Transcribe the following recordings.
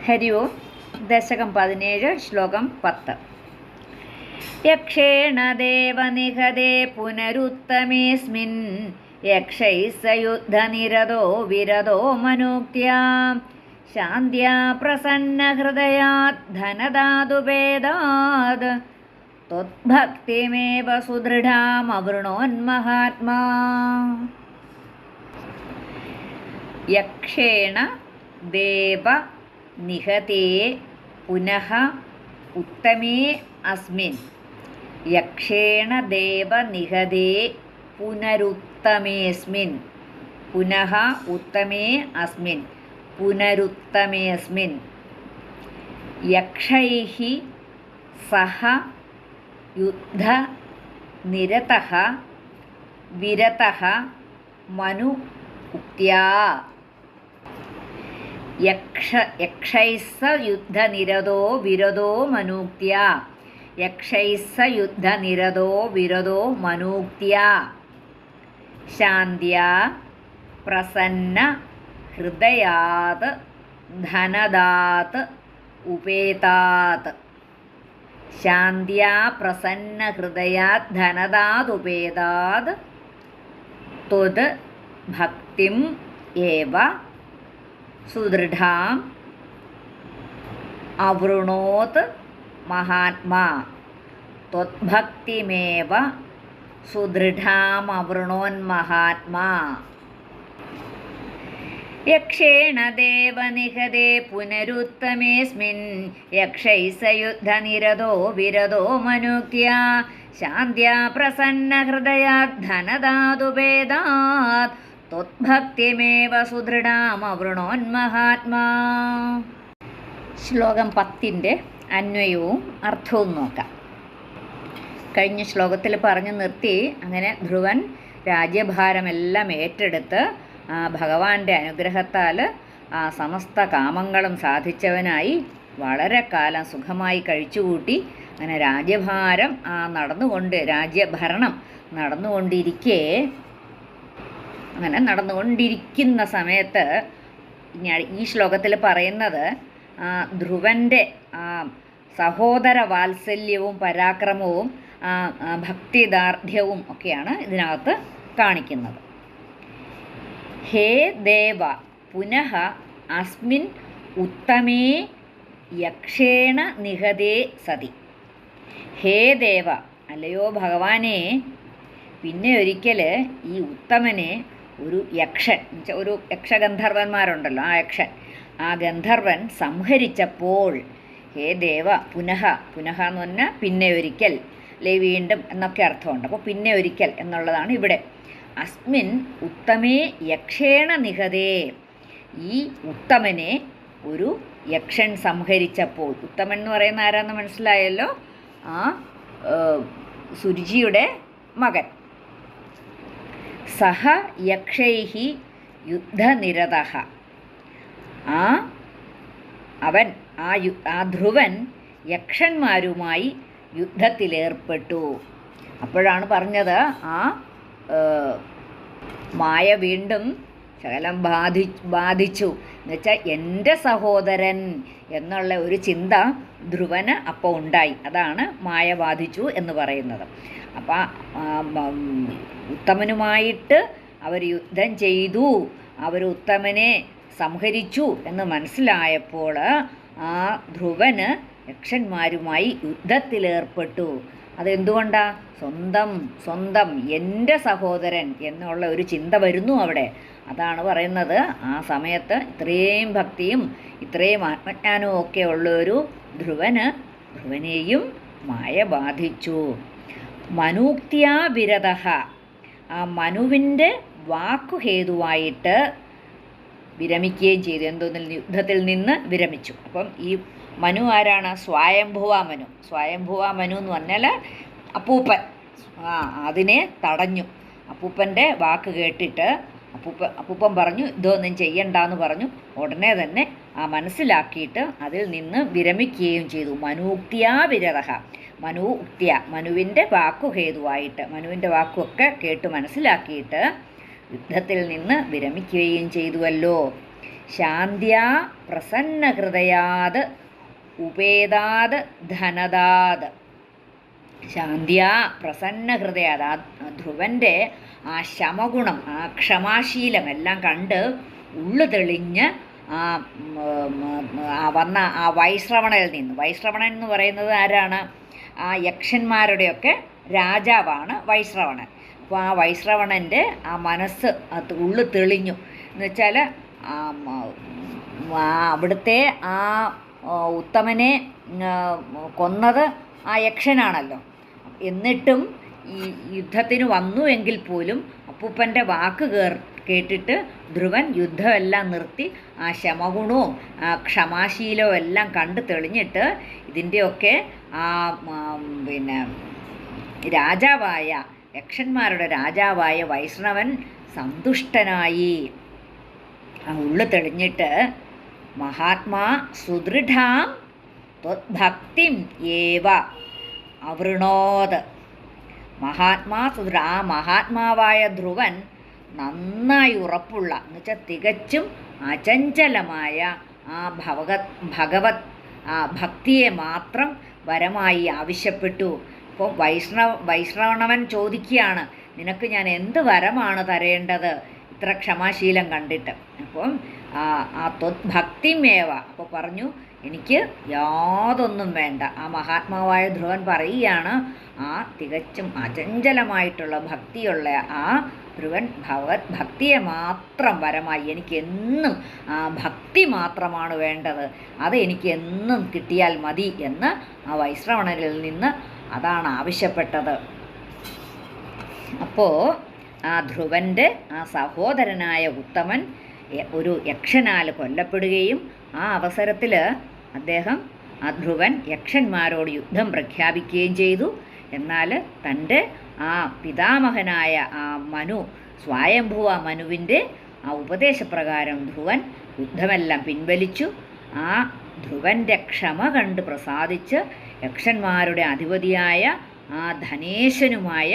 ഹരി ഓം. ദശകം 17, ശ്ലോകം 10. യക്ഷേണ ദേവനിഹതേ പുനരുത്തമേസ്മിൻ യക്ഷൈഃ സയുദ്ധനിരതോ വിരതോ മനോക്ത്യാ ശാന്ത്യാ പ്രസന്നഹൃദയാത് ധനധാതുഭേദാത് ത്വദ്ഭക്തിമേവ സുദൃഢാമവൃണോന്മഹാത്മാ. യക്ഷേണ ദേവ നിഹതേ പുനഃ ഉത്തമേ അസ്മിൻ. യക്ഷേണ ദേവ നിഹതേ പുനരുത്തമേസ്മിൻ. പുനഃ ഉത്തമേ അസ്മിൻ. പുനരുത്തമേസ്മിൻ. യക്ഷൈഃ സഹ യുദ്ധനിരതഃ വിരതഃ മനു ഉക്ത്യാ. യക്ഷൈഃ സ യുദ്ധനിരതോ വിരതോ മനൂക്ത്യാ. യക്ഷൈഃ സ യുദ്ധനിരതോ വിരതോ മനൂക്ത്യാ ശാന്ത്യാ പ്രസന്ന ഹൃദയാത് ധനദാത് ഉപേതാത്. ശാന്ത്യാ പ്രസന്ന ഹൃദയാത് ധനദാത് ഉപേതാത് ത്വത് ഭക്തിം ഏവ സുദൃഢാം അവൃണോത് മഹാത്മാ. ത്വദ്ഭക്തിമേവ സുദൃഢാമവൃണോന്മഹാത്മാ. യക്ഷേണ ദേവനിഹതേ പുനരുത്തമേസ്മിൻ യക്ഷൈഃ സയുദ്ധനിരതോ വിരതോ മനൂക്ത്യാ ശാന്ത്യാ പ്രസന്നഹൃദയാത് ധനധാതുഭേദാത് ത്വദ്ഭക്തിമേവ സുദൃഢാമവൃണോന്മഹാത്മാ. ശ്ലോകം 10 അന്വയവും അർത്ഥവും നോക്കാം. കഴിഞ്ഞ ശ്ലോകത്തിൽ പറഞ്ഞു നിർത്തി. അങ്ങനെ ധ്രുവൻ രാജ്യഭാരമെല്ലാം ഏറ്റെടുത്ത് ഭഗവാന്റെ അനുഗ്രഹത്താൽ സമസ്ത കാമങ്ങളും സാധിച്ചവനായി വളരെ കാലം സുഖമായി കഴിച്ചുകൂട്ടി. അങ്ങനെ രാജ്യഭാരം രാജ്യഭരണം നടന്നുകൊണ്ടിരിക്കുന്ന സമയത്ത് ഈ ശ്ലോകത്തിൽ പറയുന്നത് ധ്രുവൻ്റെ സഹോദര വാത്സല്യവും പരാക്രമവും ഭക്തിദാർഢ്യവും ഒക്കെയാണ് ഇതിനകത്ത് കാണിക്കുന്നത്. ഹേ ദേവ പുനഃ അസ്മിൻ ഉത്തമേ യക്ഷേണ നിഹതേ സതി. ഹേ ദേവ, അല്ലയോ ഭഗവാനെ, പിന്നെ ഒരിക്കൽ ഈ ഉത്തമനെ ഒരു യക്ഷൻ, ഒരു യക്ഷഗന്ധർവന്മാരുണ്ടല്ലോ, ആ ഗന്ധർവൻ സംഹരിച്ചപ്പോൾ, ഹേ ദേവ പുനഃ എന്ന് പറഞ്ഞാൽ പിന്നെ ഒരിക്കൽ, അല്ലെ വീണ്ടും എന്നൊക്കെ അർത്ഥമുണ്ട്. അപ്പോൾ പിന്നെ ഒരിക്കൽ എന്നുള്ളതാണ് ഇവിടെ. അസ്മിൻ ഉത്തമേ യക്ഷേണ നിഹതേ, ഈ ഉത്തമനെ ഒരു യക്ഷൻ സംഹരിച്ചപ്പോൾ. ഉത്തമൻ എന്ന് പറയുന്ന ആരാന്ന് മനസ്സിലായല്ലോ, ആ സുരുചിയുടെ മകൻ. സഹ യക്ഷൈഃ യുദ്ധനിരതഃ, ആ ധ്രുവൻ യക്ഷന്മാരുമായി യുദ്ധത്തിലേർപ്പെട്ടു. അപ്പോഴാണ് പറഞ്ഞത് ആ മായ വീണ്ടും ശകലം ബാധിച്ചു എന്നുവെച്ചാൽ എൻ്റെ സഹോദരൻ എന്നുള്ള ഒരു ചിന്ത ധ്രുവന് അപ്പോൾ ഉണ്ടായി. അതാണ് മായ ബാധിച്ചു എന്ന് പറയുന്നത്. അപ്പം ഉത്തമനുമായിട്ട് അവർ യുദ്ധം ചെയ്തു, അവർ ഉത്തമനെ സംഹരിച്ചു എന്ന് മനസ്സിലായപ്പോൾ ആ ധ്രുവന് യക്ഷന്മാരുമായി യുദ്ധത്തിലേർപ്പെട്ടു. അതെന്തുകൊണ്ടാണ്? സ്വന്തം എൻ്റെ സഹോദരൻ എന്നുള്ള ഒരു ചിന്ത വരുന്നു അവിടെ. അതാണ് പറയുന്നത്, ആ സമയത്ത് ഇത്രയും ഭക്തിയും ഇത്രയും ആത്മജ്ഞാനവും ഒക്കെ ഉള്ളൊരു ധ്രുവനെയും മായ ബാധിച്ചു. മനൂക്ത്യാ വിരതഃ, ആ മനുവിൻ്റെ വാക്കുഹേതുവായിട്ട് വിരമിക്കുകയും ചെയ്തു. യുദ്ധത്തിൽ നിന്ന് വിരമിച്ചു. അപ്പം ഈ മനു ആരാണ്? സ്വയംഭുവാ മനു എന്ന് പറഞ്ഞാൽ അപ്പൂപ്പൻ. അതിനെ തടഞ്ഞു. അപ്പൂപ്പൻ്റെ വാക്ക് കേട്ടിട്ട് അപ്പൂപ്പൻ പറഞ്ഞു ഇതൊന്നും ചെയ്യണ്ടെന്ന് പറഞ്ഞു. ഉടനെ തന്നെ മനസ്സിലാക്കിയിട്ട് അതിൽ നിന്ന് വിരമിക്കുകയും ചെയ്തു. മനൂക്ത്യാ വിരതഃ, മനുവിൻ്റെ വാക്കുഹേതുവായിട്ട്, മനുവിൻ്റെ വാക്കുമൊക്കെ കേട്ട് മനസ്സിലാക്കിയിട്ട് യുദ്ധത്തിൽ നിന്ന് വിരമിക്കുകയും ചെയ്തുവല്ലോ. ശാന്ത്യാ പ്രസന്നഹൃദയാത് ഉപേതാത് ധനദാത്. ശാന്ത്യാ പ്രസന്നഹൃദയാത്, ആ ധ്രുവൻ്റെ ആ ശമഗുണം, ആ ക്ഷമാശീലം എല്ലാം കണ്ട് ഉള്ളു തെളിഞ്ഞ് വന്ന ആ വൈശ്രവണനിൽ നിന്ന്, വൈശ്രവണൻ എന്ന് പറയുന്നത് ആരാണ്? ആ യക്ഷന്മാരുടെയൊക്കെ രാജാവാണ് വൈശ്രവണൻ. അപ്പോൾ ആ വൈശ്രവണൻ്റെ ആ മനസ്സ് അത് ഉള്ളു തെളിഞ്ഞു എന്ന് വെച്ചാൽ അവിടുത്തെ ആ ഉത്തമനെ കൊന്നത് ആ യക്ഷനാണല്ലോ. എന്നിട്ടും ഈ യുദ്ധത്തിന് വന്നു എങ്കിൽ പോലും അപ്പൂപ്പൻ്റെ വാക്ക് കേട്ടിട്ട് ധ്രുവൻ യുദ്ധമെല്ലാം നിർത്തി ആ ശമഗുണവും ആ ക്ഷമാശീലവും എല്ലാം കണ്ടു തെളിഞ്ഞിട്ട് ഇതിൻ്റെയൊക്കെ ആ പിന്നെ രാജാവായ യക്ഷന്മാരുടെ രാജാവായ വൈഷ്ണവൻ സന്തുഷ്ടനായി. ആ ഉള്ളു തെളിഞ്ഞിട്ട് മഹാത്മാ സുദൃഢാം ത്വദ്ഭക്തിം ഏവ അവൃണോത്. മഹാത്മാ സുദൃഢ, ആ മഹാത്മാവായ ധ്രുവൻ നന്നായി ഉറപ്പുള്ള എന്ന് വെച്ചാൽ തികച്ചും അചഞ്ചലമായ ആ ഭഗവത് ആ ഭക്തിയെ മാത്രം വരമായി ആവശ്യപ്പെട്ടു. അപ്പോൾ വൈഷ്ണവൻ ചോദിക്കുകയാണ്, നിനക്ക് ഞാൻ എന്ത് വരമാണ് തരേണ്ടത് ഇത്ര ക്ഷമാശീലം കണ്ടിട്ട്? അപ്പം ആ ത്വദ്ഭക്തിമേവ, അപ്പോൾ പറഞ്ഞു എനിക്ക് യാതൊന്നും വേണ്ട. ആ മഹാത്മാവായ ധ്രുവൻ പറയുകയാണ്, ആ തികച്ചും അചഞ്ചലമായിട്ടുള്ള ഭക്തിയുള്ള ആ ധ്രുവൻ ഭഗവത് ഭക്തിയെ മാത്രം വരമായി, എനിക്ക് എന്നും ആ ഭക്തി മാത്രമാണ് വേണ്ടത്, അത് എനിക്ക് എന്നും കിട്ടിയാൽ മതി എന്ന് ആ വൈശ്രവണനിൽ നിന്ന് അതാണ് ആവശ്യപ്പെട്ടത്. അപ്പോൾ ആ ധ്രുവൻ്റെ ആ സഹോദരനായ ഉത്തമൻ ഒരു യക്ഷനാൽ കൊല്ലപ്പെടുകയും ആ അവസരത്തിൽ അദ്ദേഹം ആ ധ്രുവൻ യക്ഷന്മാരോട് യുദ്ധം പ്രഖ്യാപിക്കുകയും ചെയ്തു. എന്നാൽ തൻ്റെ ആ പിതാമഹനായ ആ മനു, സ്വയംഭുവ മനുവിൻ്റെ ആ ഉപദേശപ്രകാരം ധ്രുവൻ യുദ്ധമെല്ലാം പിൻവലിച്ചു. ആ ധ്രുവൻ്റെ ക്ഷമ കണ്ട് പ്രസാദിച്ച് യക്ഷന്മാരുടെ അധിപതിയായ ആ ധനേശനുമായ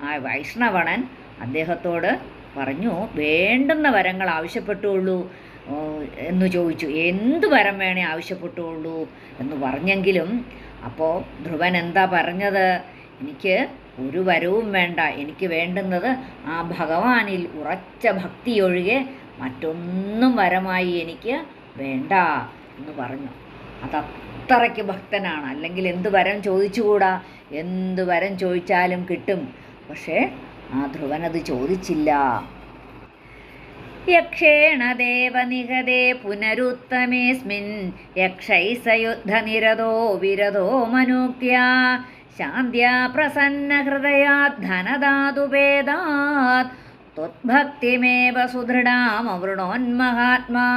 ആ വൈഷ്ണവണൻ അദ്ദേഹത്തോട് പറഞ്ഞു, വേണ്ടുന്ന വരങ്ങൾ ആവശ്യപ്പെട്ടുള്ളൂ എന്ന് ചോദിച്ചു. എന്ത് വരം വേണേ ആവശ്യപ്പെട്ടുള്ളൂ എന്ന് പറഞ്ഞെങ്കിലും അപ്പോൾ ധ്രുവൻ എന്താ പറഞ്ഞത്? എനിക്ക് ഒരു വരവും വേണ്ട, എനിക്ക് വേണ്ടുന്നത് ആ ഭഗവാനിൽ ഉറച്ച ഭക്തിയൊഴികെ മറ്റൊന്നും വരമായി എനിക്ക് വേണ്ട എന്ന് പറഞ്ഞു. അതത്രയ്ക്ക് ഭക്തനാണ്. അല്ലെങ്കിൽ എന്ത് വരം ചോദിച്ചുകൂടാ? എന്ത് വരം ചോദിച്ചാലും കിട്ടും. പക്ഷേ ആ ധ്രുവനത് ചോദിച്ചില്ല. യക്ഷേണ ദേവനിഹതേ പുനരുത്തമേസ്മിൻ യക്ഷൈസയുദ്ധനിരതോ വിരതോ മനൂക്ത്യാ ശാന്ത്യാ പ്രസന്നഹൃദയാത് ധനദാതുപേദാത് ത്വദ്ഭക്തിമേവ സുദൃഢാമവൃണോന്മഹാത്മാ.